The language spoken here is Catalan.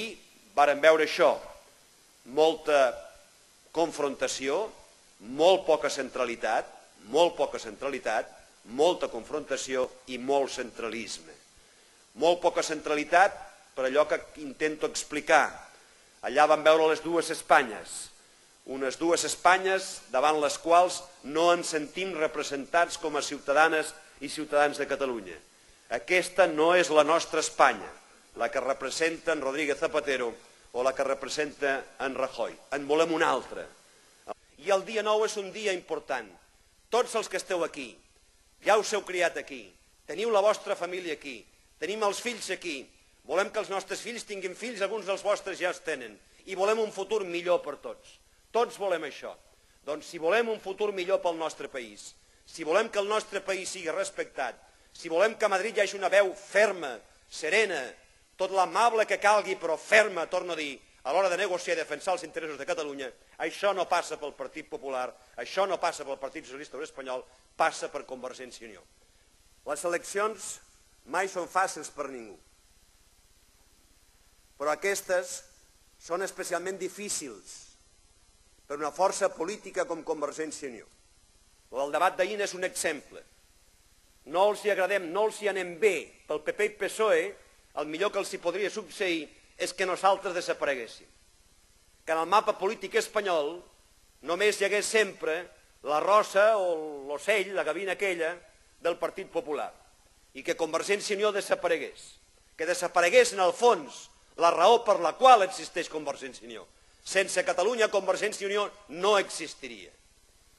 I vàrem veure això, molta confrontació, molt poca centralitat, molta confrontació i molt centralisme. Molt poca centralitat per allò que intento explicar. Allà vam veure les dues Espanyes, unes dues Espanyes davant les quals no ens sentim representats com a ciutadanes i ciutadans de Catalunya. Aquesta no és la nostra Espanya, la que representa en Rodríguez Zapatero o la que representa en Rajoy. En volem una altra. I el dia 9 és un dia important. Tots els que esteu aquí, ja us heu criat aquí, teniu la vostra família aquí, tenim els fills aquí, volem que els nostres fills tinguin fills, alguns dels vostres ja els tenen, i volem un futur millor per tots. Tots volem això. Doncs si volem un futur millor pel nostre país, si volem que el nostre país sigui respectat, si volem que a Madrid hi hagi una veu ferma, serena, tot l'amable que calgui, però ferma, torno a dir, a l'hora de negociar i defensar els interessos de Catalunya, això no passa pel Partit Popular, això no passa pel Partit Socialista Obrer Espanyol, passa per Convergència i Unió. Les eleccions mai són fàcils per ningú, però aquestes són especialment difícils per una força política com Convergència i Unió. El debat d'ahir és un exemple. No els hi agradem, no els hi anem bé pel PP i PSOE, el millor que els hi podria succeir és que nosaltres desapareguéssim. Que en el mapa polític espanyol només hi hagués sempre la rosa o l'ocell, la gavina aquella, del Partit Popular, i que Convergència i Unió desaparegués. Que desaparegués en el fons la raó per la qual existeix Convergència i Unió. Sense Catalunya, Convergència i Unió no existiria.